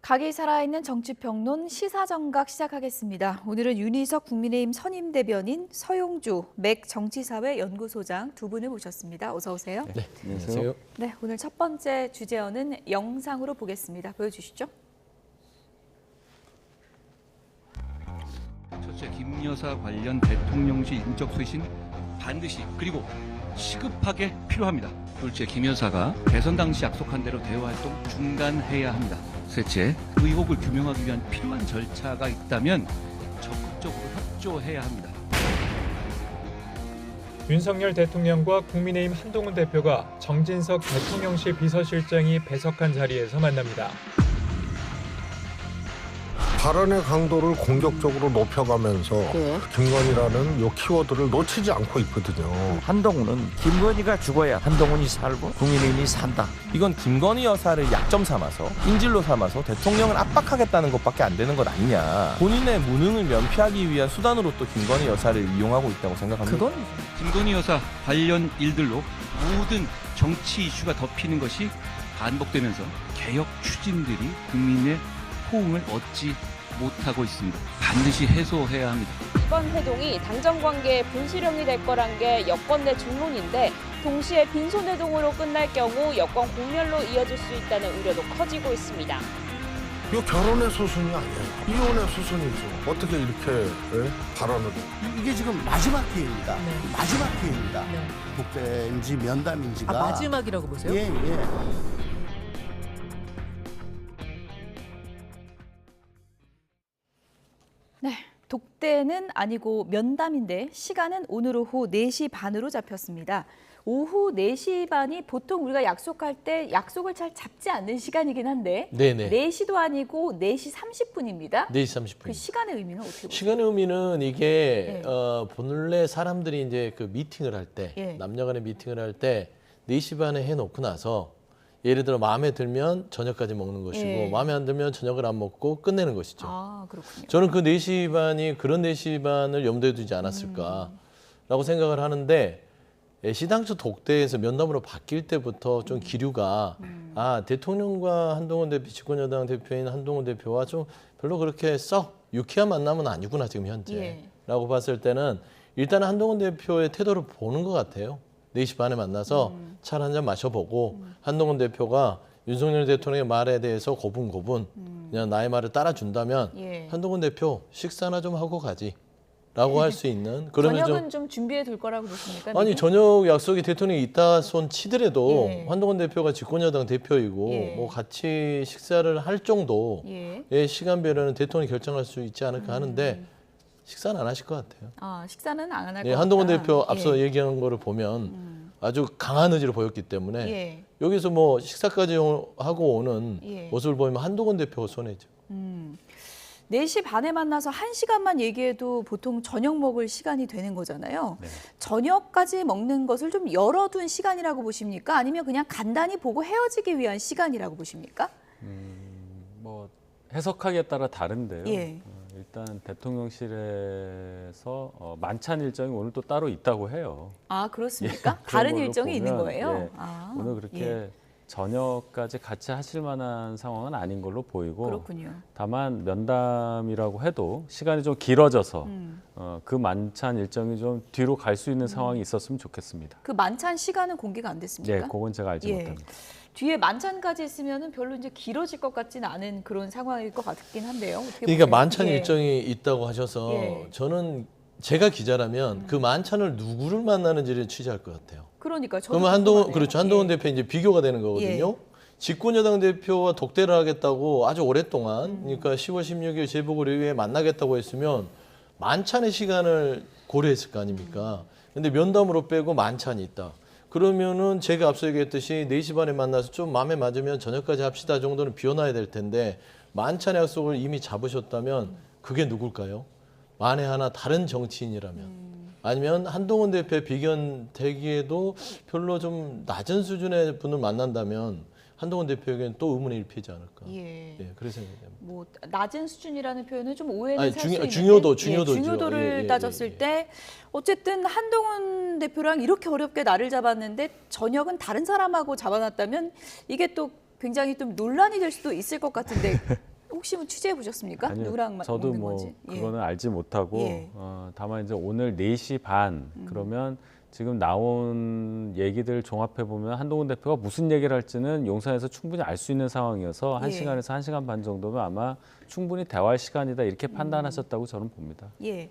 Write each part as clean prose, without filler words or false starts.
각이 살아있는 정치평론 시사정각 시작하겠습니다. 오늘은 윤희석 국민의힘 선임대변인, 서용주 맥 정치사회연구소장 두 분을 모셨습니다. 어서 오세요. 네, 안녕하세요. 네, 오늘 첫 번째 주제어는 영상으로 보겠습니다. 보여주시죠. 첫째, 김 여사 관련 대통령실 인적 쇄신 반드시 그리고 시급하게 필요합니다. 둘째, 김 여사가 대선 당시 약속한 대로 대화활동 중단해야 합니다. 셋째, 의혹을 규명하기 위한 필요한 절차가 있다면 적극적으로 협조해야 합니다. 윤석열 대통령과 국민의힘 한동훈 대표가 정진석 대통령실 비서실장이 배석한 자리에서 만납니다. 발언의 강도를 공격적으로 높여가면서 김건희라는 요 키워드를 놓치지 않고 있거든요. 한동훈은 김건희가 죽어야 한동훈이 살고 국민의힘이 산다. 이건 김건희 여사를 약점 삼아서 인질로 삼아서 대통령을 압박하겠다는 것밖에 안 되는 것 아니냐. 본인의 무능을 면피하기 위한 수단으로 또 김건희 여사를 이용하고 있다고 생각합니다. 그건 김건희 여사 관련 일들로 모든 정치 이슈가 덮이는 것이 반복되면서 개혁 추진들이 국민의 호응을 얻지 못하고 있습니다. 반드시 해소해야 합니다. 이번 회동이 당정 관계의 분수령이 될 거란 게 여권 내 중론인데 동시에 빈손회동으로 끝날 경우 여권 공멸로 이어질 수 있다는 우려도 커지고 있습니다. 이거 결혼의 수순이 아니에요. 이혼의 수순이죠. 어떻게 이렇게 발언을 해요? 이게 지금 마지막 기회입니다. 마지막 기회입니다. 네. 독대인지 면담인지가. 마지막이라고 보세요? 예. 네, 독대는 아니고 면담인데 시간은 오늘 오후 4시 반으로 잡혔습니다. 오후 4시 반이 보통 우리가 약속할 때 약속을 잘 잡지 않는 시간이긴 한데 네네. 4시도 아니고 4시 30분입니다. 4시 30분. 그 시간의 의미는 어떻게 보세요? 시간의 의미는 이게 네. 본래 사람들이 이제 그 미팅을 할 때, 예. 남녀간의 미팅을 할 때 4시 반에 해놓고 나서 예를 들어 마음에 들면 저녁까지 먹는 것이고 예. 마음에 안 들면 저녁을 안 먹고 끝내는 것이죠. 아, 그렇군요. 저는 그 4시 반이 그런 4시 반을 염두에 두지 않았을까라고 생각을 하는데 시당초 독대에서 면담으로 바뀔 때부터 좀 기류가 대통령과 한동훈 대표, 집권여당 대표인 한동훈 대표와 좀 별로 그렇게 썩 유쾌한 만남은 아니구나 지금 현재라고 봤을 때는 일단 한동훈 대표의 태도를 보는 것 같아요. 4시 반에 만나서 차 한 잔 마셔보고 한동훈 대표가 윤석열 대통령의 말에 대해서 고분고분 그냥 나의 말을 따라준다면 예. 한동훈 대표 식사나 좀 하고 가지 라고 할 수 있는 그러면 저녁은 좀 준비해 둘 거라고 보십니까? 아니 미리? 저녁 약속이 대통령이 있다 손 치더라도 예. 한동훈 대표가 집권여당 대표이고 예. 뭐 같이 식사를 할 정도의 예. 시간별로는 대통령이 결정할 수 있지 않을까 하는데 식사는 안 하실 것 같아요. 아, 식사는 안 할 것 네, 같다. 한동훈 대표 앞서 예. 얘기한 거를 보면 아주 강한 의지를 보였기 때문에 예. 여기서 뭐 식사까지 하고 오는 예. 모습을 보이면 한동훈 대표가 손해죠. 4시 반에 만나서 1시간만 얘기해도 보통 저녁 먹을 시간이 되는 거잖아요. 네. 저녁까지 먹는 것을 좀 열어둔 시간이라고 보십니까? 아니면 그냥 간단히 보고 헤어지기 위한 시간이라고 보십니까? 뭐 해석하기에 따라 다른데요. 예. 일단 대통령실에서 만찬 일정이 오늘 또 따로 있다고 해요. 아, 그렇습니까? 그런 다른 걸로 일정이 있는 보면, 거예요? 예, 아, 오늘 그렇게 예. 저녁까지 같이 하실 만한 상황은 아닌 걸로 보이고 그렇군요. 다만 면담이라고 해도 시간이 좀 길어져서 음. 그 만찬 일정이 좀 뒤로 갈 수 있는 상황이 있었으면 좋겠습니다. 그 만찬 시간은 공개가 안 됐습니까? 예, 그건 제가 알지 예. 못합니다. 뒤에 만찬까지 있으면 별로 이제 길어질 것 같지는 않은 그런 상황일 것 같긴 한데요. 어떻게 그러니까 보세요? 만찬 예. 일정이 있다고 하셔서 예. 저는 제가 기자라면 그 만찬을 누구를 만나는지를 취재할 것 같아요. 그러니까 저도 그러면 한동훈 궁금하네요. 그렇죠. 한동훈 예. 대표 이제 비교가 되는 거거든요. 집권여당 대표와 독대를 하겠다고 아주 오랫동안 그러니까 10월 16일 재보궐이후에 만나겠다고 했으면 만찬의 시간을 고려했을 거 아닙니까? 근데 면담으로 빼고 만찬이 있다. 그러면은 제가 앞서 얘기했듯이 4시 반에 만나서 좀 마음에 맞으면 저녁까지 합시다 정도는 비워놔야 될 텐데 만찬 약속을 이미 잡으셨다면 그게 누굴까요? 만에 하나 다른 정치인이라면 아니면 한동훈 대표의 비견 되기에도 별로 좀 낮은 수준의 분을 만난다면 한동훈 대표에게는 또 의문의 일피지 않을까. 예. 그래서 생각합니다. 뭐 낮은 수준이라는 표현은 좀 오해는 아니, 살 수 있는데 중요도죠. 중요도를 따졌을 때 어쨌든 한동훈 대표랑 이렇게 어렵게 날을 잡았는데 저녁은 다른 사람하고 잡아놨다면 이게 또 굉장히 좀 논란이 될 수도 있을 것 같은데 혹시 뭐 취재해 보셨습니까? 아니요, 누구랑 저도 먹는 뭐 건지. 그거는 알지 못하고 예. 다만 이제 오늘 4시 반 그러면 지금 나온 얘기들 종합해 보면 한동훈 대표가 무슨 얘기를 할지는 용산에서 충분히 알 수 있는 상황이어서 예. 1시간에서 1시간 반 정도면 아마 충분히 대화할 시간이다 이렇게 판단하셨다고 저는 봅니다. 예.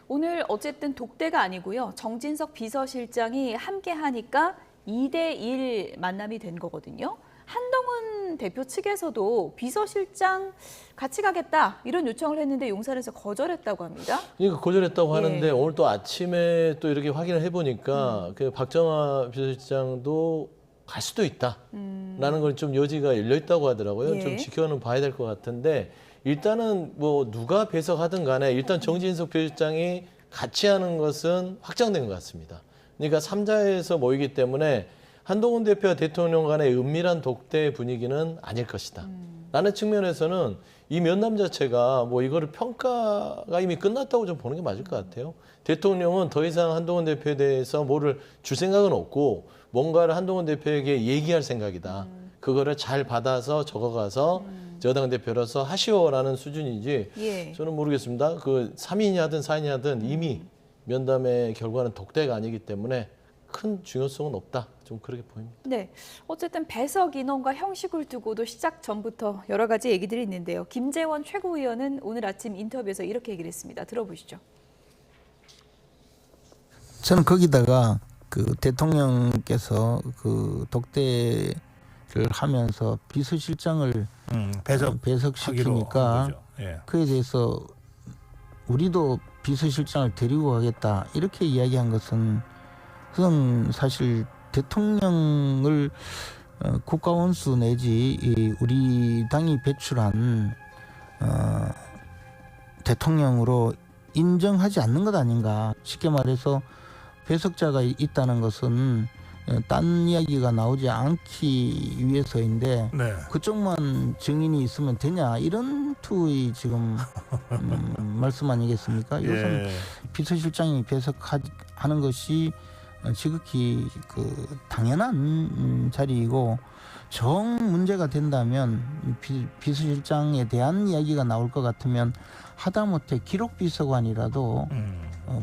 오늘 어쨌든 독대가 아니고요. 정진석 비서실장이 함께 하니까 2대1 만남이 된 거거든요. 한동훈 대표 측에서도 비서실장 같이 가겠다 이런 요청을 했는데 용산에서 거절했다고 합니다. 그러니까 거절했다고 예. 하는데 오늘 또 아침에 또 이렇게 확인을 해보니까 그 박정화 비서실장도 갈 수도 있다라는 걸 좀 여지가 열려 있다고 하더라고요. 예. 좀 지켜는 봐야 될 것 같은데 일단은 뭐 누가 배석하든 간에 일단 정진석 비서실장이 같이 하는 것은 확정된 것 같습니다. 그러니까 3자에서 모이기 때문에 한동훈 대표와 대통령 간의 은밀한 독대 분위기는 아닐 것이다. 라는 측면에서는 이 면담 자체가 뭐 이거를 평가가 이미 끝났다고 좀 보는 게 맞을 것 같아요. 대통령은 더 이상 한동훈 대표에 대해서 뭐를 줄 생각은 없고 뭔가를 한동훈 대표에게 얘기할 생각이다. 그거를 잘 받아서 적어가서 여당 대표로서 하시오라는 수준이지 예. 저는 모르겠습니다. 그 3인이 하든 4인이 하든 이미 면담의 결과는 독대가 아니기 때문에 큰 중요성은 없다. 좀 그렇게 보입니다. 네, 어쨌든 배석 인원과 형식을 두고도 시작 전부터 여러 가지 얘기들이 있는데요. 김재원 최고위원은 오늘 아침 인터뷰에서 이렇게 얘기를 했습니다. 들어보시죠. 저는 거기다가 그 대통령께서 그 독대를 하면서 비서실장을 배석시키니까 그에 대해서 우리도 비서실장을 데리고 가겠다 이렇게 이야기한 것은 그건 사실 대통령을 국가원수 내지 우리 당이 배출한 대통령으로 인정하지 않는 것 아닌가. 쉽게 말해서 배석자가 있다는 것은 딴 이야기가 나오지 않기 위해서인데 그쪽만 증인이 있으면 되냐 이런 투의 지금 말씀 아니겠습니까? 이것은 비서실장이 배석하는 것이 지극히 그 당연한 자리이고 정 문제가 된다면 비서실장에 대한 이야기가 나올 것 같으면 하다못해 기록비서관이라도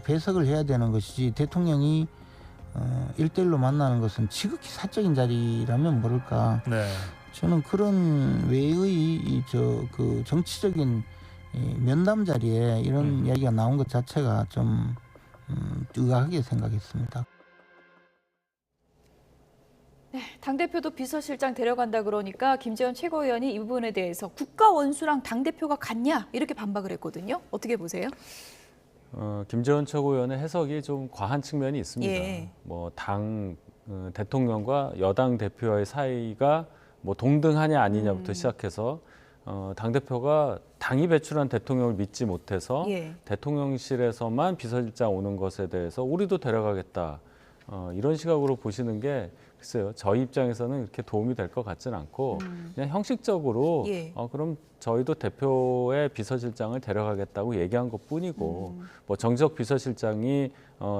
배석을 해야 되는 것이지 대통령이 1대1로 만나는 것은 지극히 사적인 자리라면 모를까. 저는 그런 외의 그 정치적인 면담 자리에 이런 이야기가 나온 것 자체가 좀 의아하게 생각했습니다. 네, 당대표도 비서실장 데려간다 그러니까 김재원 최고위원이 이 부분에 대해서 국가원수랑 당대표가 같냐 이렇게 반박을 했거든요. 어떻게 보세요? 김재원 최고위원의 해석이 좀 과한 측면이 있습니다. 예. 뭐 대통령과 여당 대표의 사이가 뭐 동등하냐 아니냐부터 시작해서 당 대표가 당이 배출한 대통령을 믿지 못해서 예. 대통령실에서만 비서실장 오는 것에 대해서 우리도 데려가겠다 이런 시각으로 보시는 게 글쎄요 저희 입장에서는 이렇게 도움이 될 것 같지는 않고 그냥 형식적으로 예. 그럼 저희도 대표의 비서실장을 데려가겠다고 얘기한 것뿐이고 뭐 정지석 비서실장이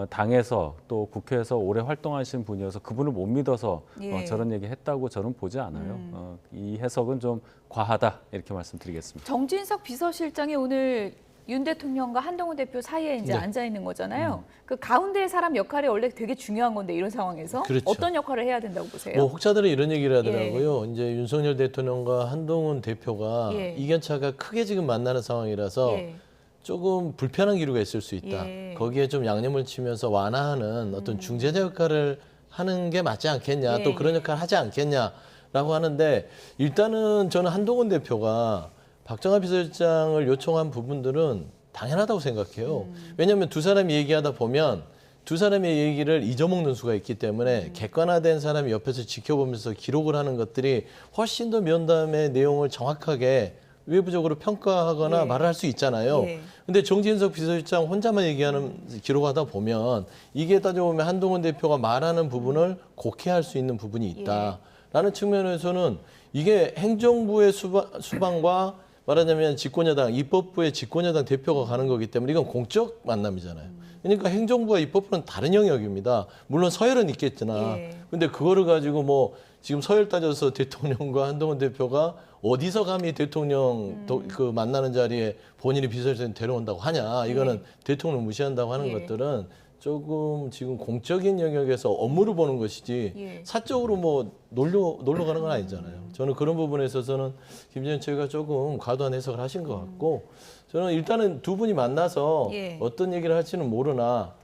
당에서 또 국회에서 오래 활동하신 분이어서 그분을 못 믿어서 예. 저런 얘기 했다고 저는 보지 않아요. 이 해석은 좀 과하다 이렇게 말씀드리겠습니다. 정진석 비서실장이 오늘 윤 대통령과 한동훈 대표 사이에 이제 네. 앉아 있는 거잖아요. 그 가운데 사람 역할이 원래 되게 중요한 건데 이런 상황에서 그렇죠. 어떤 역할을 해야 된다고 보세요? 뭐 혹자들은 이런 얘기를 하더라고요. 이제 윤석열 대통령과 한동훈 대표가 예. 이견차가 크게 지금 만나는 상황이라서 예. 조금 불편한 기류가 있을 수 있다. 예. 거기에 좀 양념을 치면서 완화하는 어떤 중재자 역할을 하는 게 맞지 않겠냐. 예, 또 그런 예. 역할을 하지 않겠냐라고 하는데 일단은 저는 한동훈 대표가 박정화 비서실장을 요청한 부분들은 당연하다고 생각해요. 왜냐하면 두 사람이 얘기하다 보면 두 사람의 얘기를 잊어먹는 수가 있기 때문에 객관화된 사람이 옆에서 지켜보면서 기록을 하는 것들이 훨씬 더 면담의 내용을 정확하게 외부적으로 평가하거나 예. 말을 할 수 있잖아요. 예. 근데 정진석 비서실장 혼자만 얘기하는 기록하다 보면 이게 따져보면 한동훈 대표가 말하는 부분을 곡해할 수 있는 부분이 있다라는 측면에서는 이게 행정부의 수반과 말하자면 집권여당, 입법부의 집권여당 대표가 가는 거기 때문에 이건 공적 만남이잖아요. 그러니까 행정부와 입법부는 다른 영역입니다. 물론 서열은 있겠으나 예. 근데 그거를 가지고 뭐 지금 서열 따져서 대통령과 한동훈 대표가 어디서 감히 대통령 그 만나는 자리에 본인이 비서실장 데려온다고 하냐. 이거는 대통령 무시한다고 하는 것들은 조금 지금 공적인 영역에서 업무를 보는 것이지 사적으로 뭐 놀러 가는 건 아니잖아요. 저는 그런 부분에 있어서는 김재현 최고가 조금 과도한 해석을 하신 것 같고 저는 일단은 두 분이 만나서 어떤 얘기를 할지는 모르나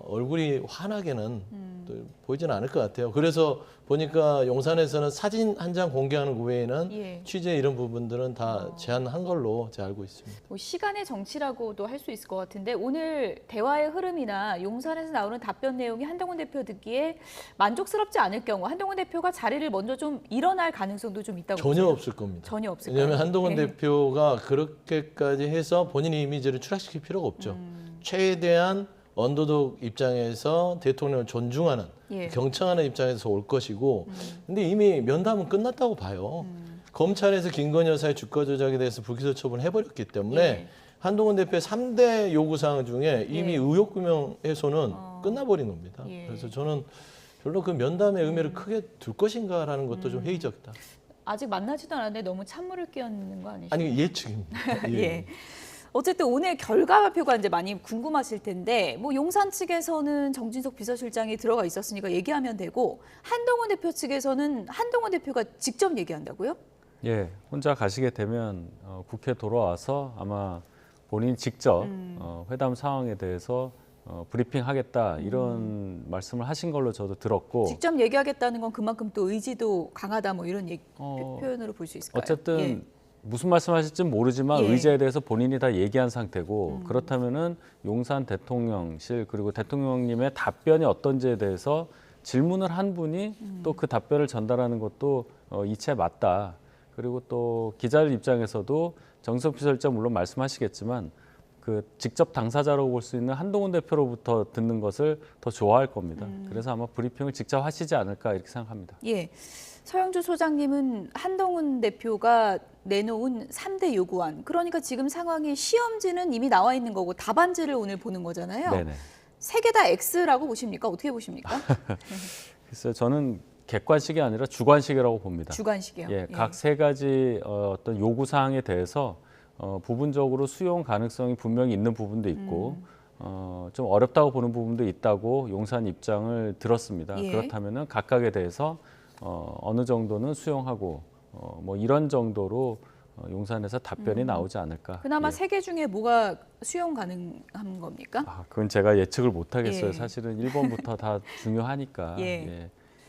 얼굴이 환하게는 또 보이지는 않을 것 같아요. 그래서 보니까 용산에서는 사진 한 장 공개하는 그 외에는 취재 이런 부분들은 다 제한한 걸로 제가 알고 있습니다. 뭐 시간의 정치라고도 할 수 있을 것 같은데 오늘 대화의 흐름이나 용산에서 나오는 답변 내용이 한동훈 대표 듣기에 만족스럽지 않을 경우 한동훈 대표가 자리를 먼저 좀 일어날 가능성도 좀 있다고 전혀 보세요? 없을 겁니다. 전혀 없을 왜냐하면 거예요. 한동훈 대표가 그렇게까지 해서 본인의 이미지를 추락시킬 필요가 없죠. 최대한 언더독 입장에서 대통령을 존중하는 경청하는 입장에서 올 것이고 근데 이미 면담은 끝났다고 봐요. 검찰에서 김건희 여사의 주가 조작에 대해서 불기소 처분을 해버렸기 때문에 한동훈 대표의 3대 요구사항 중에 이미 의혹규명 해소는 끝나버린 겁니다. 그래서 저는 별로 그 면담의 의미를 크게 둘 것인가라는 것도 좀 회의적이다. 아직 만나지도 않았는데 너무 찬물을 끼얹는 거 아니시죠? 아니 예측입니다. 예. 어쨌든 오늘 결과 발표가 이제 많이 궁금하실 텐데 뭐 용산 측에서는 정진석 비서실장이 들어가 있었으니까 얘기하면 되고 한동훈 대표 측에서는 한동훈 대표가 직접 얘기한다고요? 예, 혼자 가시게 되면 국회 돌아와서 아마 본인 직접 회담 상황에 대해서 브리핑하겠다 이런 말씀을 하신 걸로 저도 들었고 직접 얘기하겠다는 건 그만큼 또 의지도 강하다 뭐 이런 표현으로 볼 수 있을까요? 어쨌든 무슨 말씀하실지는 모르지만 의제에 대해서 본인이 다 얘기한 상태고 그렇다면은 용산 대통령실 그리고 대통령님의 답변이 어떤지에 대해서 질문을 한 분이 또 그 답변을 전달하는 것도 이치에 맞다. 그리고 또 기자들 입장에서도 정석 비서실장 물론 말씀하시겠지만 그 직접 당사자로 볼 수 있는 한동훈 대표로부터 듣는 것을 더 좋아할 겁니다. 그래서 아마 브리핑을 직접 하시지 않을까 이렇게 생각합니다. 예. 서영주 소장님은 한동훈 대표가 내놓은 3대 요구안, 그러니까 지금 상황이 시험지는 이미 나와 있는 거고 답안지를 오늘 보는 거잖아요. 네네. 세 개 다 X라고 보십니까? 어떻게 보십니까? 글쎄요, 저는 객관식이 아니라 주관식이라고 봅니다. 주관식이요? 예, 각 세 가지 어떤 요구 사항에 대해서 부분적으로 수용 가능성이 분명히 있는 부분도 있고 좀 어렵다고 보는 부분도 있다고 용산 입장을 들었습니다. 그렇다면은 각각에 대해서 어느 정도는 수용하고 뭐 이런 정도로 용산에서 답변이 나오지 않을까. 그나마 세 개 중에 뭐가 수용 가능한 겁니까? 그건 제가 예측을 못 하겠어요. 사실은 1번부터 다 중요하니까.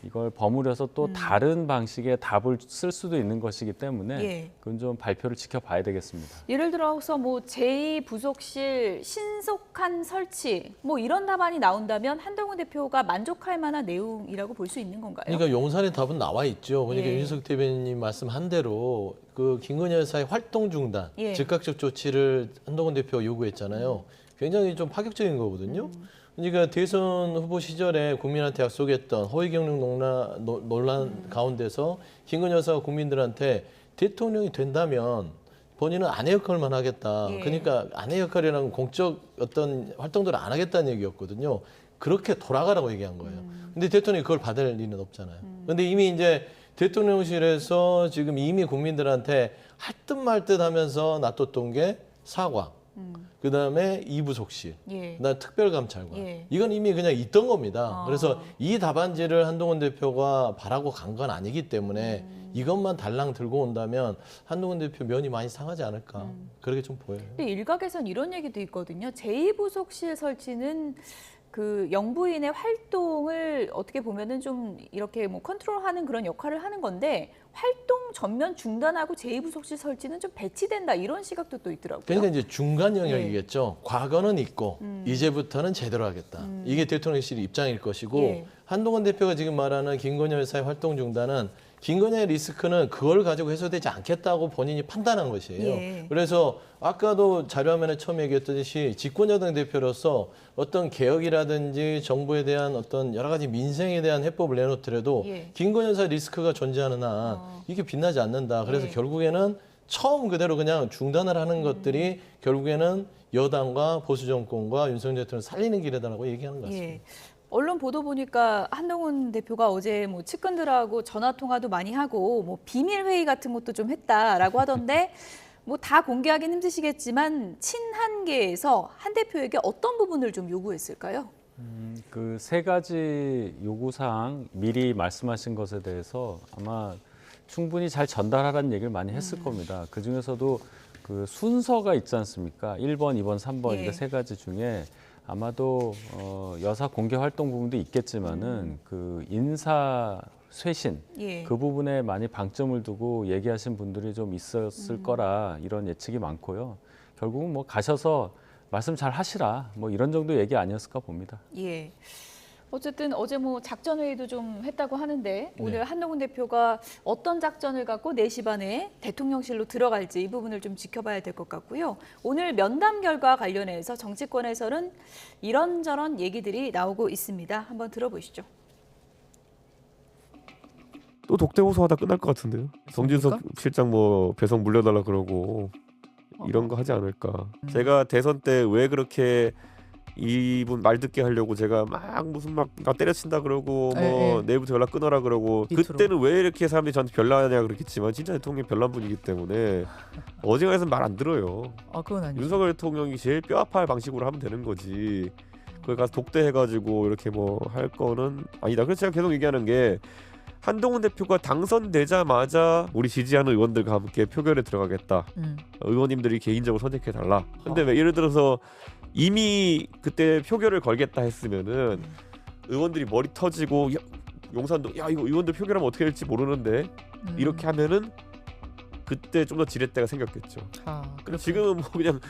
이걸 버무려서 또 다른 방식의 답을 쓸 수도 있는 것이기 때문에 그건 좀 발표를 지켜봐야 되겠습니다. 예를 들어서 뭐 제2부속실 신속한 설치 뭐 이런 답안이 나온다면 한동훈 대표가 만족할 만한 내용이라고 볼 수 있는 건가요? 그러니까 용산의 답은 나와 있죠. 그러니까 윤석 대변인님 말씀한 대로 그 김건희 여사의 활동 중단, 즉각적 조치를 한동훈 대표가 요구했잖아요. 굉장히 좀 파격적인 거거든요. 그러니까 대선 후보 시절에 국민한테 약속했던 허위 경력 논란 가운데서 김건희 여사가 국민들한테 대통령이 된다면 본인은 아내 역할만 하겠다. 그러니까 아내 역할이라는 공적 어떤 활동들을 안 하겠다는 얘기였거든요. 그렇게 돌아가라고 얘기한 거예요. 근데 대통령이 그걸 받을 일은 없잖아요. 근데 이미 이제 대통령실에서 지금 이미 국민들한테 할 듯 말 듯 하면서 놔뒀던 게 사과. 그다음에 2부속실, 그다음에 특별감찰관. 이건 이미 그냥 있던 겁니다. 그래서 이 답안지를 한동훈 대표가 바라고 간 건 아니기 때문에 이것만 달랑 들고 온다면 한동훈 대표 면이 많이 상하지 않을까. 그렇게 좀 보여요. 근데 일각에선 이런 얘기도 있거든요. 제2부속실 설치는 그 영부인의 활동을 어떻게 보면은 좀 이렇게 뭐 컨트롤하는 그런 역할을 하는 건데 활동 전면 중단하고 제2부속실 설치는 좀 배치된다 이런 시각도 또 있더라고요. 그러니까 이제 중간 영역이겠죠. 과거는 있고 이제부터는 제대로 하겠다. 이게 대통령실 입장일 것이고 한동훈 대표가 지금 말하는 김건희 여사의 활동 중단은 김건희의 리스크는 그걸 가지고 해소되지 않겠다고 본인이 판단한 것이에요. 그래서 아까도 자료화면에 처음 얘기했듯이 집권여당 대표로서 어떤 개혁이라든지 정부에 대한 어떤 여러 가지 민생에 대한 해법을 내놓더라도 김건희 여사 리스크가 존재하는 한 이게 빛나지 않는다. 그래서 결국에는 처음 그대로 그냥 중단을 하는 것들이 결국에는 여당과 보수 정권과 윤석열 대통령을 살리는 길이다라고 얘기하는 것 같습니다. 언론 보도 보니까 한동훈 대표가 어제 뭐 측근들하고 전화 통화도 많이 하고 뭐 비밀 회의 같은 것도 좀 했다라고 하던데 뭐 다 공개하기는 힘드시겠지만 친한계에서 한 대표에게 어떤 부분을 좀 요구했을까요? 그 세 가지 요구사항 미리 말씀하신 것에 대해서 아마 충분히 잘 전달하라는 얘기를 많이 했을 겁니다. 그 중에서도 그 순서가 있지 않습니까? 1번, 2번, 3번 예. 이렇게 세 가지 중에 아마도 여사 공개 활동 부분도 있겠지만은 그 인사 쇄신 예. 그 부분에 많이 방점을 두고 얘기하신 분들이 좀 있었을 거라 이런 예측이 많고요. 결국은 뭐 가셔서 말씀 잘 하시라 뭐 이런 정도 얘기 아니었을까 봅니다. 예. 어쨌든 어제 뭐 작전 회의도 좀 했다고 하는데 오늘 한동훈 대표가 어떤 작전을 갖고 4시 반에 대통령실로 들어갈지 이 부분을 좀 지켜봐야 될 것 같고요. 오늘 면담 결과 관련해서 정치권에서는 이런저런 얘기들이 나오고 있습니다. 한번 들어보시죠. 또 독대 호소하다 끝날 것 같은데요. 정진석 실장 뭐 배석 물려달라 그러고 이런 거 하지 않을까. 제가 대선 때 왜 그렇게 이분 말 듣게 하려고 제가 막 무슨 막 나 때려친다 그러고 뭐 내일부터 연락 끊어라 그러고 그때는 왜 이렇게 사람들이 저한테 별나냐 그랬겠지만 진짜 대통령이 별난 분이기 때문에 어지간해서는 말 안 들어요. 그건 아니죠. 윤석열 대통령이 제일 뼈아파할 방식으로 하면 되는 거지. 거기 가서 독대해가지고 이렇게 뭐 할 거는 아니다. 그래서 제가 계속 얘기하는 게 한동훈 대표가 당선되자마자 우리 지지하는 의원들과 함께 표결에 들어가겠다. 의원님들이 개인적으로 선택해달라. 근데 왜 예를 들어서 이미 그때 표결을 걸겠다 했으면은 의원들이 머리 터지고 야, 용산도 야 이거 의원들 표결하면 어떻게 될지 모르는데 이렇게 하면은 그때 좀 더 지렛대가 생겼겠죠. 근데 지금은 뭐 그냥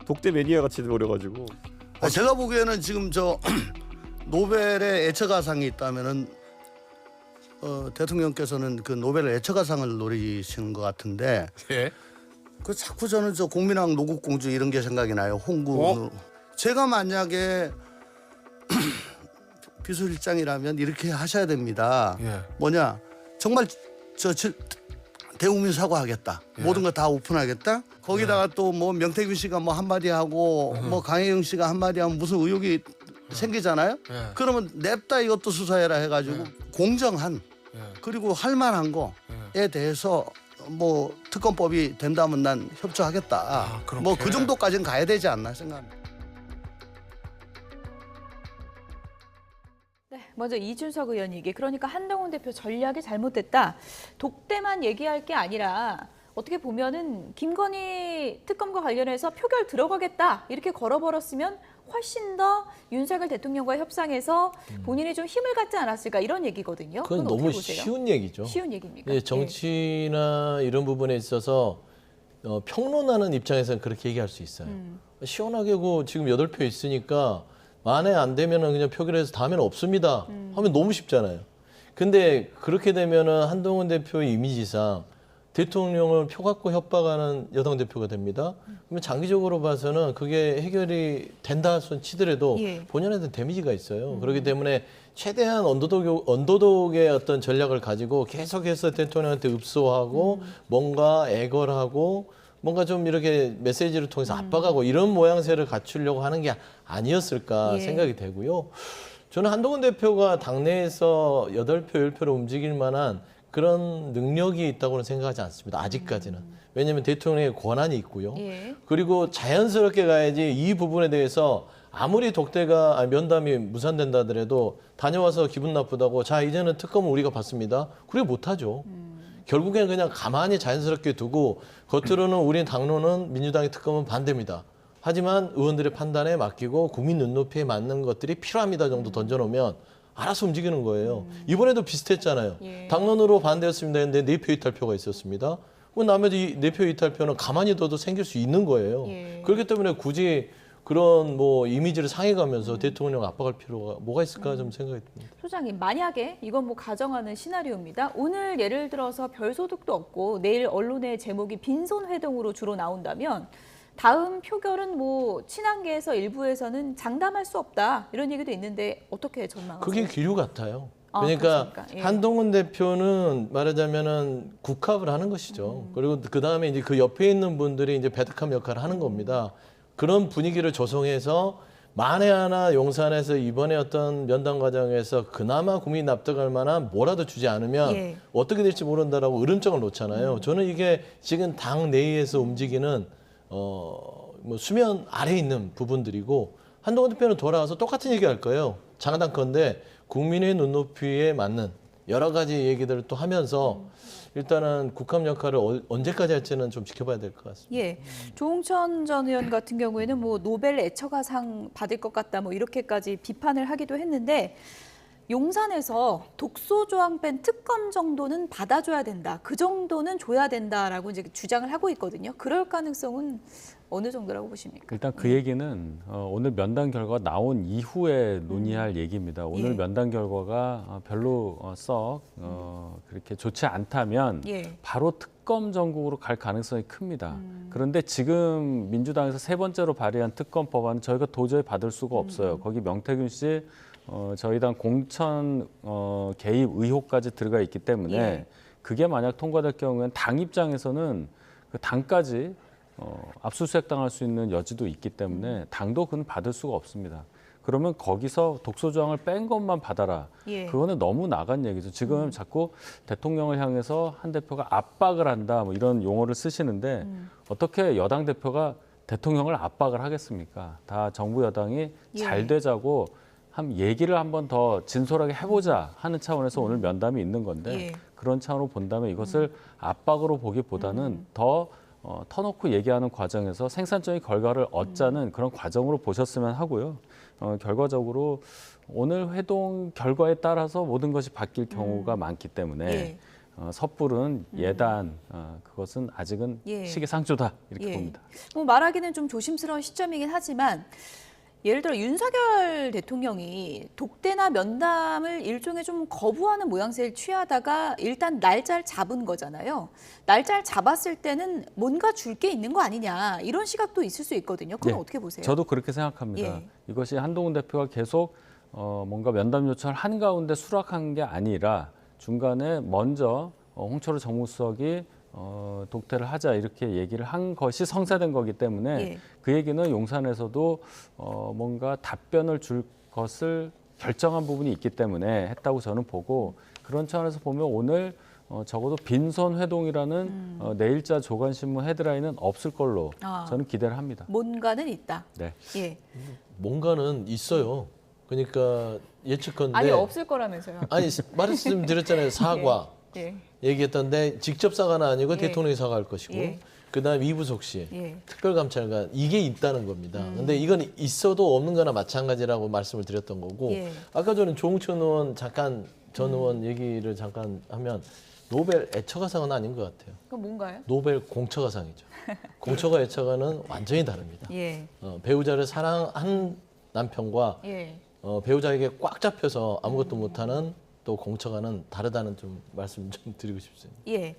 독대 매니아 같이 돼버려가지고. 제가 보기에는 지금 저 노벨의 애처가상이 있다면은 대통령께서는 그 노벨 애처가상을 노리시는 것 같은데. 예. 그 자꾸 저는 저 공민왕 노국공주 이런 게 생각이 나요. 홍구. 제가 만약에 비서실장이라면 이렇게 하셔야 됩니다. 예. 뭐냐? 정말 대국민 사과하겠다. 모든 거 다 오픈하겠다. 거기다가 또 뭐 명태균 씨가 뭐 한마디 하고 뭐 강혜영 씨가 한마디 하면 무슨 의혹이 생기잖아요. 그러면 냅다 이것도 수사해라 해가지고 공정한 그리고 할 만한 거에 대해서 뭐 특검법이 된다면 난 협조하겠다. 뭐 그 정도까지는 가야 되지 않나 생각합니다. 네, 먼저 이준석 의원 얘기. 그러니까 한동훈 대표 전략이 잘못됐다. 독대만 얘기할 게 아니라 어떻게 보면은 김건희 특검과 관련해서 표결 들어가겠다 이렇게 걸어버렸으면 훨씬 더 윤석열 대통령과 협상해서 본인이 좀 힘을 갖지 않았을까 이런 얘기거든요. 그건 어떻게 너무 보세요? 쉬운 얘기죠. 쉬운 얘기입니까? 예, 정치나 이런 부분에 있어서 평론하는 입장에서는 그렇게 얘기할 수 있어요. 시원하게 지금 8표 있으니까 만에 안 되면은 그냥 표결해서 다음에는 없습니다 하면 너무 쉽잖아요. 근데 그렇게 되면은 한동훈 대표의 이미지상 대통령을 표 갖고 협박하는 여당 대표가 됩니다. 그러면 장기적으로 봐서는 그게 해결이 된다 손 치더라도 본인한테 데미지가 있어요. 그렇기 때문에 최대한 언더독의 어떤 전략을 가지고 계속해서 대통령한테 읍소하고 뭔가 애걸하고 뭔가 좀 이렇게 메시지를 통해서 압박하고 이런 모양새를 갖추려고 하는 게 아니었을까 생각이 되고요. 저는 한동훈 대표가 당내에서 8표, 10표로 움직일 만한 그런 능력이 있다고는 생각하지 않습니다. 아직까지는. 왜냐하면 대통령의 권한이 있고요. 그리고 자연스럽게 가야지 이 부분에 대해서 아무리 독대가 면담이 무산된다 하더라도 다녀와서 기분 나쁘다고 자 이제는 특검을 우리가 받습니다. 그래 못하죠. 결국에는 그냥 가만히 자연스럽게 두고 겉으로는 우리 당론은 민주당의 특검은 반대입니다. 하지만 의원들의 판단에 맡기고 국민 눈높이에 맞는 것들이 필요합니다 정도 던져놓으면 알아서 움직이는 거예요. 이번에도 비슷했잖아요. 당론으로 반대였습니다 했는데 4표 이탈표가 있었습니다. 그럼 나머지 4표 이탈표는 가만히 둬도 생길 수 있는 거예요. 그렇기 때문에 굳이 그런 뭐 이미지를 상해가면서 대통령 압박할 필요가 뭐가 있을까 좀 생각이 듭니다. 소장님, 만약에 이건 뭐 가정하는 시나리오입니다. 오늘 예를 들어서 별소득도 없고 내일 언론의 제목이 빈손회동으로 주로 나온다면 다음 표결은 뭐 친한계에서 일부에서는 장담할 수 없다 이런 얘기도 있는데 어떻게 전망하세요? 그게 기류 같아요. 그러니까 한동훈 대표는 말하자면은 국합을 하는 것이죠. 그리고 그 다음에 이제 그 옆에 있는 분들이 이제 배드캅 역할을 하는 겁니다. 그런 분위기를 조성해서 만에 하나 용산에서 이번에 어떤 면담 과정에서 그나마 국민이 납득할 만한 뭐라도 주지 않으면 예. 어떻게 될지 모른다라고 으름장을 놓잖아요. 저는 이게 지금 당 내에서 움직이는 뭐 수면 아래에 있는 부분들이고 한동훈 대표는 돌아와서 똑같은 얘기할 거예요. 장담컨대 국민의 눈높이에 맞는 여러 가지 얘기들을 또 하면서 일단은 국감 역할을 언제까지 할지는 좀 지켜봐야 될 것 같습니다. 예, 조홍천 전 의원 같은 경우에는 뭐 노벨 애처가상 받을 것 같다 뭐 이렇게까지 비판을 하기도 했는데 용산에서 독소 조항 뺀 특검 정도는 받아줘야 된다. 그 정도는 줘야 된다라고 이제 주장을 하고 있거든요. 그럴 가능성은 어느 정도라고 보십니까? 일단 그 얘기는 오늘 면담 결과가 나온 이후에 논의할 얘기입니다. 오늘 예. 면담 결과가 별로 썩 그렇게 좋지 않다면 예. 바로 특검 전국으로 갈 가능성이 큽니다. 그런데 지금 민주당에서 세 번째로 발의한 특검 법안은 저희가 도저히 받을 수가 없어요. 거기 명태균 씨 저희 당 공천 개입 의혹까지 들어가 있기 때문에 예. 그게 만약 통과될 경우에는 당 입장에서는 그 당까지 압수수색 당할 수 있는 여지도 있기 때문에 당도 그건 받을 수가 없습니다. 그러면 거기서 독소 조항을 뺀 것만 받아라. 예. 그거는 너무 나간 얘기죠. 지금 자꾸 대통령을 향해서 한 대표가 압박을 한다 뭐 이런 용어를 쓰시는데 어떻게 여당 대표가 대통령을 압박을 하겠습니까? 다 정부 여당이 잘 되자고 얘기를 한번 더 진솔하게 해보자 하는 차원에서 오늘 면담이 있는 건데 예. 그런 차원으로 본다면 이것을 압박으로 보기보다는 더 터놓고 얘기하는 과정에서 생산적인 결과를 얻자는 그런 과정으로 보셨으면 하고요. 결과적으로 오늘 회동 결과에 따라서 모든 것이 바뀔 경우가 많기 때문에 예. 섣부른 예단 그것은 아직은 예. 시기상조다 이렇게 예. 봅니다. 뭐 말하기는 좀 조심스러운 시점이긴 하지만 예를 들어 윤석열 대통령이 독대나 면담을 일종의 좀 거부하는 모양새를 취하다가 일단 날짜를 잡은 거잖아요. 날짜를 잡았을 때는 뭔가 줄 게 있는 거 아니냐 이런 시각도 있을 수 있거든요. 그건 네. 어떻게 보세요? 저도 그렇게 생각합니다. 예. 이것이 한동훈 대표가 계속 뭔가 면담 요청을 한가운데 수락한 게 아니라 중간에 먼저 홍철호 정무수석이 독대를 하자 이렇게 얘기를 한 것이 성사된 거기 때문에 예. 그 얘기는 용산에서도 뭔가 답변을 줄 것을 결정한 부분이 있기 때문에 했다고 저는 보고 그런 차원에서 보면 오늘 적어도 빈손 회동이라는 내일자 조간신문 헤드라인은 없을 걸로 저는 기대를 합니다. 뭔가는 있다. 네. 예. 뭔가는 있어요. 그러니까 예측컨대 아니 없을 거라면서요. 아니 말씀드렸잖아요. 사과 예. 얘기했던데 직접 사과는 아니고 예. 대통령이 사과할 것이고 예. 그다음 이부석 씨 예. 특별감찰관 이게 있다는 겁니다. 근데 이건 있어도 없는 거나 마찬가지라고 말씀을 드렸던 거고 예. 아까 전에 조홍천 의원 전 의원 얘기를 잠깐 하면 노벨 애처가상은 아닌 것 같아요. 그건 뭔가요? 노벨 공처가상이죠. 공처가 애처가는 완전히 다릅니다. 예. 배우자를 사랑한 남편과 예. 배우자에게 꽉 잡혀서 아무것도 못하는 또 공처가는 다르다는 좀 말씀 좀 드리고 싶습니다. 예.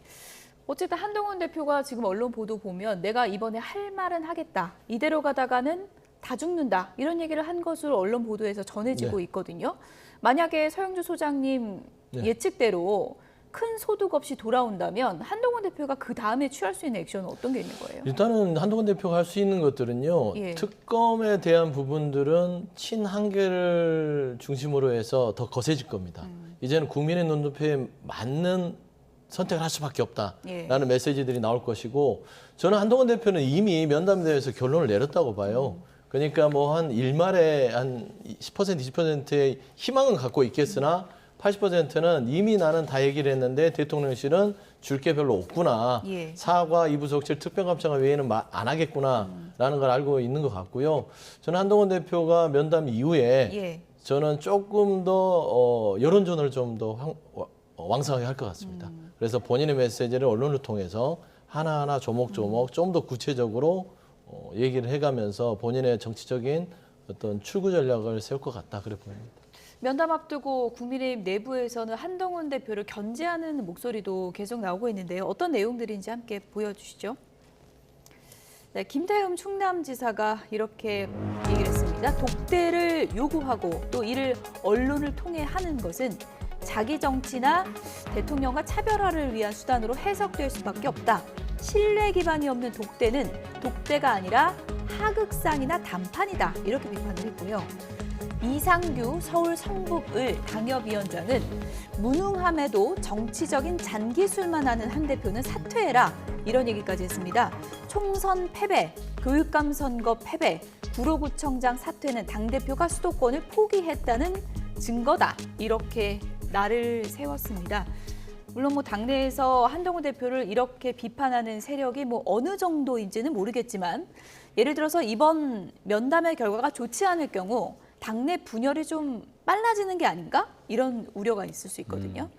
어쨌든 한동훈 대표가 지금 언론 보도 보면 내가 이번에 할 말은 하겠다. 이대로 가다가는 다 죽는다. 이런 얘기를 한 것으로 언론 보도에서 전해지고 네. 있거든요. 만약에 서영주 소장님 네. 예측대로 큰 소득 없이 돌아온다면 한동훈 대표가 그 다음에 취할 수 있는 액션은 어떤 게 있는 거예요? 일단은 한동훈 대표가 할 수 있는 것들은요. 예. 특검에 대한 부분들은 친한계를 중심으로 해서 더 거세질 겁니다. 이제는 국민의 눈높이에 맞는 선택을 할 수밖에 없다라는 메시지들이 나올 것이고 저는 한동훈 대표는 이미 면담에 대해서 결론을 내렸다고 봐요. 그러니까 뭐 한 일말에 한 10%, 20%의 희망은 갖고 있겠으나 80%는 이미 나는 다 얘기를 했는데 대통령실은 줄 게 별로 없구나. 예. 사과 이부석실 특별감찰관 외에는 안 하겠구나라는 걸 알고 있는 것 같고요. 저는 한동훈 대표가 면담 이후에 예. 저는 조금 더 여론전을 좀 더 왕성하게 할 것 같습니다. 그래서 본인의 메시지를 언론을 통해서 하나하나 조목조목 좀 더 구체적으로 얘기를 해가면서 본인의 정치적인 어떤 출구 전략을 세울 것 같다 그래 보입니다. 면담 앞두고 국민의힘 내부에서는 한동훈 대표를 견제하는 목소리도 계속 나오고 있는데요. 어떤 내용들인지 함께 보여주시죠. 네, 김태흠 충남지사가 이렇게 얘기를 했습니다. 독대를 요구하고 또 이를 언론을 통해 하는 것은 자기 정치나 대통령과 차별화를 위한 수단으로 해석될 수밖에 없다. 신뢰 기반이 없는 독대는 독대가 아니라 하극상이나 단판이다 이렇게 비판을 했고요. 이상규 서울 성북을 당협위원장은 무능함에도 정치적인 잔기술만 하는 한 대표는 사퇴해라 이런 얘기까지 했습니다. 총선 패배, 교육감 선거 패배, 구로구청장 사퇴는 당대표가 수도권을 포기했다는 증거다 이렇게 날을 세웠습니다. 물론 뭐 당내에서 한동훈 대표를 이렇게 비판하는 세력이 뭐 어느 정도인지는 모르겠지만 예를 들어서 이번 면담의 결과가 좋지 않을 경우 당내 분열이 좀 빨라지는 게 아닌가? 이런 우려가 있을 수 있거든요.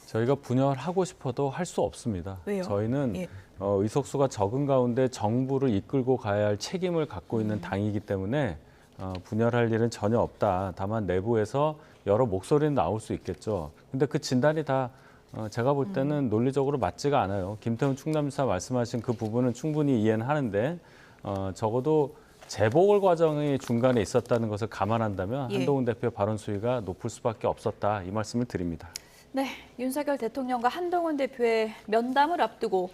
저희가 분열하고 싶어도 할 수 없습니다. 왜요? 저희는 예. 의석수가 적은 가운데 정부를 이끌고 가야 할 책임을 갖고 있는 당이기 때문에 분열할 일은 전혀 없다. 다만 내부에서 여러 목소리는 나올 수 있겠죠. 근데 그 진단이 다 제가 볼 때는 논리적으로 맞지가 않아요. 김태훈 충남지사 말씀하신 그 부분은 충분히 이해는 하는데 적어도 재보궐 과정이 중간에 있었다는 것을 감안한다면 예. 한동훈 대표 발언 수위가 높을 수밖에 없었다. 이 말씀을 드립니다. 네, 윤석열 대통령과 한동훈 대표의 면담을 앞두고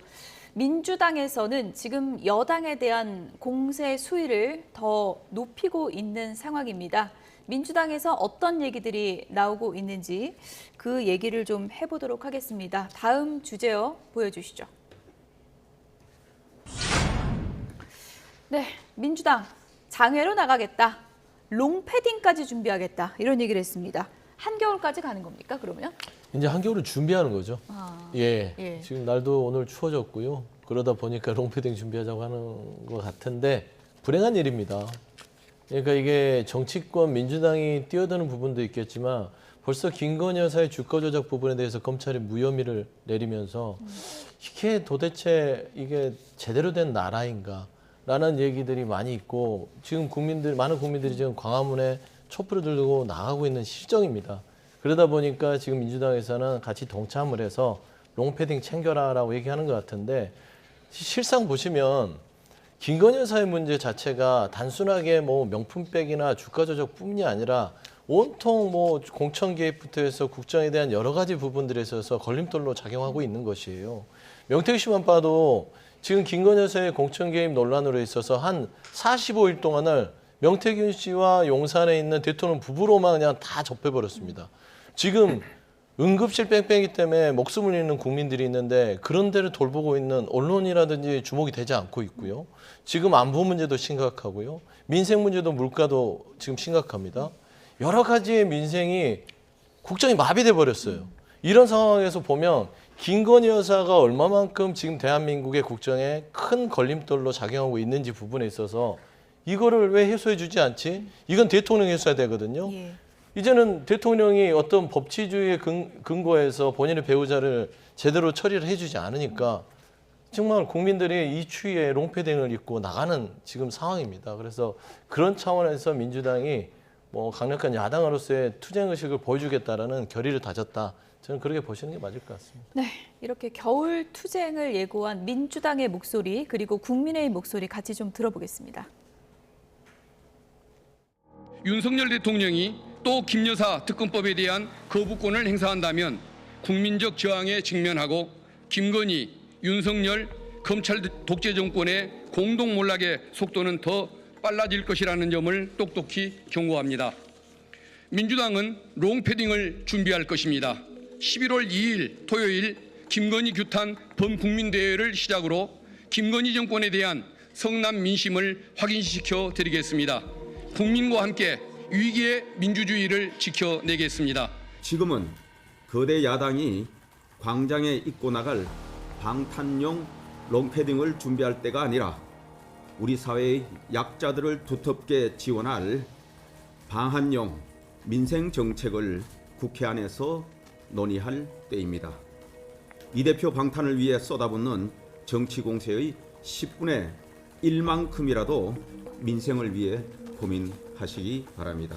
민주당에서는 지금 여당에 대한 공세 수위를 더 높이고 있는 상황입니다. 민주당에서 어떤 얘기들이 나오고 있는지 그 얘기를 좀 해보도록 하겠습니다. 다음 주제요, 보여주시죠. 네, 민주당 장외로 나가겠다. 롱패딩까지 준비하겠다. 이런 얘기를 했습니다. 한겨울까지 가는 겁니까, 그러면? 이제 한겨울을 준비하는 거죠. 예. 지금 날도 오늘 추워졌고요. 그러다 보니까 롱패딩 준비하자고 하는 것 같은데 불행한 일입니다. 그러니까 이게 정치권 민주당이 뛰어드는 부분도 있겠지만 벌써 김건희 여사의 주가 조작 부분에 대해서 검찰이 무혐의를 내리면서 이게 도대체 이게 제대로 된 나라인가? 라는 얘기들이 많이 있고 지금 많은 국민들이 지금 광화문에 촛불을 들고 나가고 있는 실정입니다. 그러다 보니까 지금 민주당에서는 같이 동참을 해서 롱패딩 챙겨라라고 얘기하는 것 같은데 실상 보시면 김건희 여사의 문제 자체가 단순하게 뭐 명품백이나 주가 조작뿐이 아니라 온통 뭐 공천 개입부터 해서 국정에 대한 여러 가지 부분들에 있어서 걸림돌로 작용하고 있는 것이에요. 명태균 씨만 봐도 지금 김건희 여사의 공천 개입 논란으로 있어서 한 45일 동안을 명태균 씨와 용산에 있는 대통령 부부로만 그냥 다 접해버렸습니다. 지금 응급실 뺑뺑이 때문에 목숨을 잃는 국민들이 있는데 그런 데를 돌보고 있는 언론이라든지 주목이 되지 않고 있고요. 지금 안보 문제도 심각하고요. 민생 문제도 물가도 지금 심각합니다. 여러 가지의 민생이 국정이 마비돼 버렸어요. 이런 상황에서 보면 김건희 여사가 얼마만큼 지금 대한민국의 국정에 큰 걸림돌로 작용하고 있는지 부분에 있어서 이거를 왜 해소해 주지 않지? 이건 대통령이 해소해야 되거든요. 예. 이제는 대통령이 어떤 법치주의에 근거해서 본인의 배우자를 제대로 처리를 해주지 않으니까 정말 국민들이 이 추위에 롱패딩을 입고 나가는 지금 상황입니다. 그래서 그런 차원에서 민주당이 뭐 강력한 야당으로서의 투쟁의식을 보여주겠다라는 결의를 다졌다. 저는 그렇게 보시는 게 맞을 것 같습니다. 네, 이렇게 겨울 투쟁을 예고한 민주당의 목소리 그리고 국민의힘 목소리 같이 좀 들어보겠습니다. 윤석열 대통령이 또 김 여사 특검법에 대한 거부권을 행사한다면 국민적 저항에 직면하고 김건희, 윤석열 검찰 독재 정권의 공동 몰락의 속도는 더 빨라질 것이라는 점을 똑똑히 경고합니다. 민주당은 롱패딩을 준비할 것입니다. 11월 2일 토요일 김건희 규탄 범국민대회를 시작으로 김건희 정권에 대한 성남 민심을 확인시켜 드리겠습니다. 국민과 함께 위기의 민주주의를 지켜내겠습니다. 지금은 거대 야당이 광장에 입고 나갈 방탄용 롱패딩을 준비할 때가 아니라 우리 사회의 약자들을 두텁게 지원할 방한용 민생 정책을 국회 안에서 논의할 때입니다. 이 대표 방탄을 위해 쏟아붓는 정치 공세의 10분의 1만큼이라도 민생을 위해 고민하시기 바랍니다.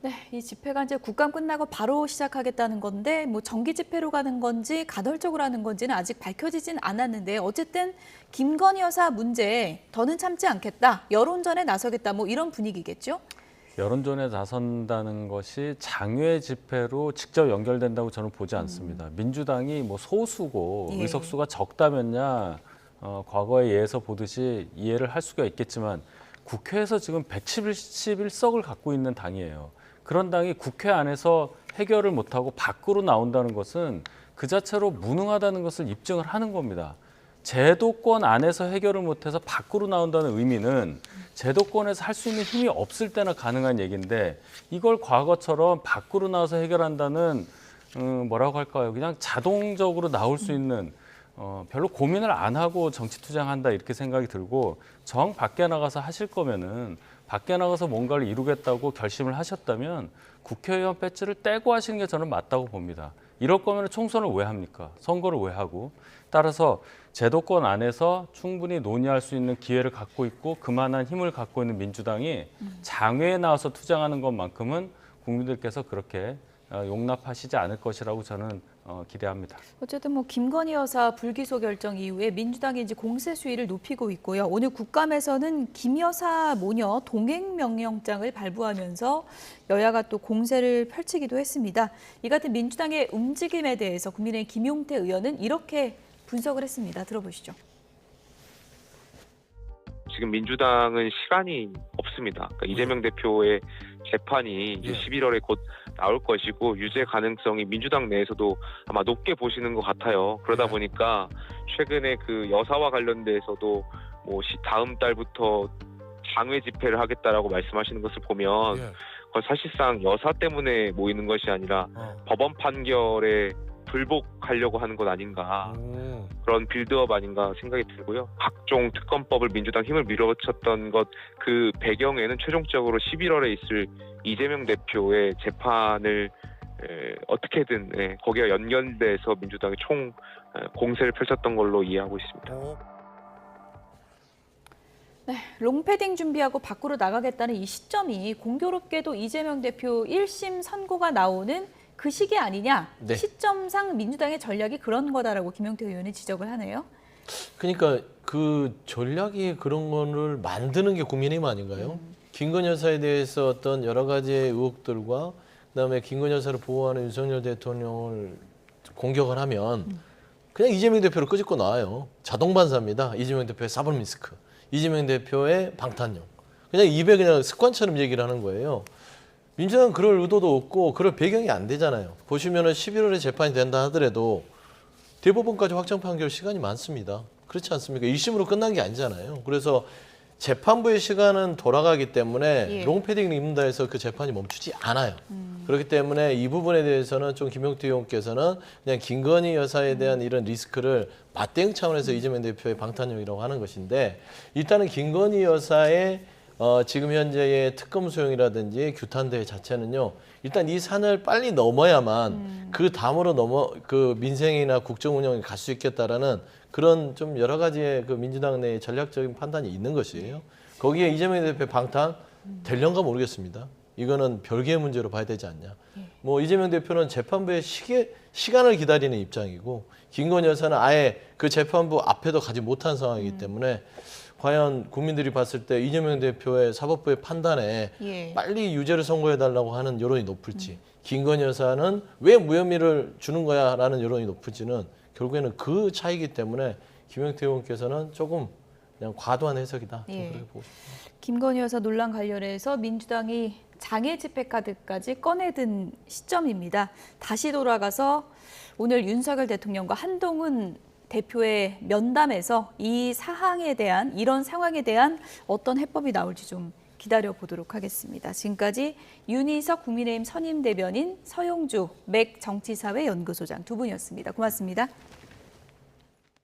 네, 이 집회가 이제 국감 끝나고 바로 시작하겠다는 건데 뭐 정기 집회로 가는 건지 간헐적으로 하는 건지는 아직 밝혀지진 않았는데 어쨌든 김건희 여사 문제에 더는 참지 않겠다, 여론전에 나서겠다 뭐 이런 분위기겠죠? 여론전에 나선다는 것이 장외 집회로 직접 연결된다고 저는 보지 않습니다. 민주당이 뭐 소수고 예. 의석수가 적다면야 과거의 예에서 보듯이 이해를 할 수가 있겠지만 국회에서 지금 111석을 갖고 있는 당이에요. 그런 당이 국회 안에서 해결을 못하고 밖으로 나온다는 것은 그 자체로 무능하다는 것을 입증을 하는 겁니다. 제도권 안에서 해결을 못해서 밖으로 나온다는 의미는 제도권에서 할 수 있는 힘이 없을 때나 가능한 얘기인데 이걸 과거처럼 밖으로 나와서 해결한다는 뭐라고 할까요? 그냥 자동적으로 나올 수 있는 별로 고민을 안 하고 정치 투쟁한다 이렇게 생각이 들고 정 밖에 나가서 하실 거면은 밖에 나가서 뭔가를 이루겠다고 결심을 하셨다면 국회의원 배지를 떼고 하시는 게 저는 맞다고 봅니다. 이럴 거면 총선을 왜 합니까? 선거를 왜 하고? 따라서 제도권 안에서 충분히 논의할 수 있는 기회를 갖고 있고 그만한 힘을 갖고 있는 민주당이 장외에 나와서 투쟁하는 것만큼은 국민들께서 그렇게 용납하시지 않을 것이라고 저는 기대합니다. 어쨌든 뭐 김건희 여사 불기소 결정 이후에 민주당이 이제 공세 수위를 높이고 있고요. 오늘 국감에서는 김 여사 모녀 동행 명령장을 발부하면서 여야가 또 공세를 펼치기도 했습니다. 이 같은 민주당의 움직임에 대해서 국민의힘 김용태 의원은 이렇게 분석을 했습니다. 들어보시죠. 지금 민주당은 시간이 없습니다. 그러니까 이재명 대표의 재판이 이제 11월에 곧 나올 것이고 유죄 가능성이 민주당 내에서도 아마 높게 보시는 것 같아요. 그러다 보니까 최근에 그 여사와 관련돼서도 뭐 다음 달부터 장외 집회를 하겠다라고 말씀하시는 것을 보면 그건 사실상 여사 때문에 모이는 것이 아니라 법원 판결에 불복하려고 하는 것 아닌가 그런 빌드업 아닌가 생각이 들고요. 각종 특검법을 민주당 힘을 밀어붙였던 것 그 배경에는 최종적으로 11월에 있을 이재명 대표의 재판을 어떻게든 거기와 연결돼서 민주당이 총 공세를 펼쳤던 걸로 이해하고 있습니다. 네, 롱패딩 준비하고 밖으로 나가겠다는 이 시점이 공교롭게도 이재명 대표 1심 선고가 나오는 그 시기 아니냐. 네. 시점상 민주당의 전략이 그런 거다라고 김용태 의원이 지적을 하네요. 그러니까 그 전략이 그런 거를 만드는 게 국민의힘 아닌가요? 김건희 여사에 대해서 어떤 여러 가지의 의혹들과 그다음에 김건희 여사를 보호하는 윤석열 대통령을 공격을 하면 그냥 이재명 대표를 끄집고 나와요. 자동 반사입니다. 이재명 대표의 사법 리스크, 이재명 대표의 방탄용. 그냥 입에 그냥 습관처럼 얘기를 하는 거예요. 민주당은 그럴 의도도 없고 그럴 배경이 안 되잖아요. 보시면은 11월에 재판이 된다 하더라도 대법원까지 확정 판결 시간이 많습니다. 그렇지 않습니까? 1심으로 끝난 게 아니잖아요. 그래서 재판부의 시간은 돌아가기 때문에 롱패딩을 입는다 해서 그 재판이 멈추지 않아요. 그렇기 때문에 이 부분에 대해서는 좀 김용태 의원께서는 그냥 김건희 여사에 대한 이런 리스크를 맞대응 차원에서 이재명 대표의 방탄용이라고 하는 것인데 일단은 김건희 여사의 지금 현재의 특검 소용이라든지 규탄대 자체는요. 일단 이 산을 빨리 넘어야만 그 다음으로 그 민생이나 국정 운영에 갈 수 있겠다라는 그런 좀 여러 가지의 그 민주당 내의 전략적인 판단이 있는 것이에요. 거기에 이재명 대표 방탄 될런가 모르겠습니다. 이거는 별개의 문제로 봐야 되지 않냐. 뭐 이재명 대표는 재판부의 시간을 기다리는 입장이고 김건희 여사는 아예 그 재판부 앞에도 가지 못한 상황이기 때문에 과연 국민들이 봤을 때 이재명 대표의 사법부의 판단에 빨리 유죄를 선고해달라고 하는 여론이 높을지 김건희 여사는 왜 무혐의를 주는 거야라는 여론이 높을지는 결국에는 그 차이기 때문에 김용태 의원께서는 조금 그냥 과도한 해석이다. 좀 그렇게 보고 싶습니다. 김건희 여사 논란 관련해서 민주당이 장애 집회 카드까지 꺼내든 시점입니다. 다시 돌아가서 오늘 윤석열 대통령과 한동훈 대표의 면담에서 이 사항에 대한 이런 상황에 대한 어떤 해법이 나올지 좀 기다려 보도록 하겠습니다. 지금까지 윤희석 국민의힘 선임 대변인 서용주 맥 정치사회 연구소장 두 분이었습니다. 고맙습니다.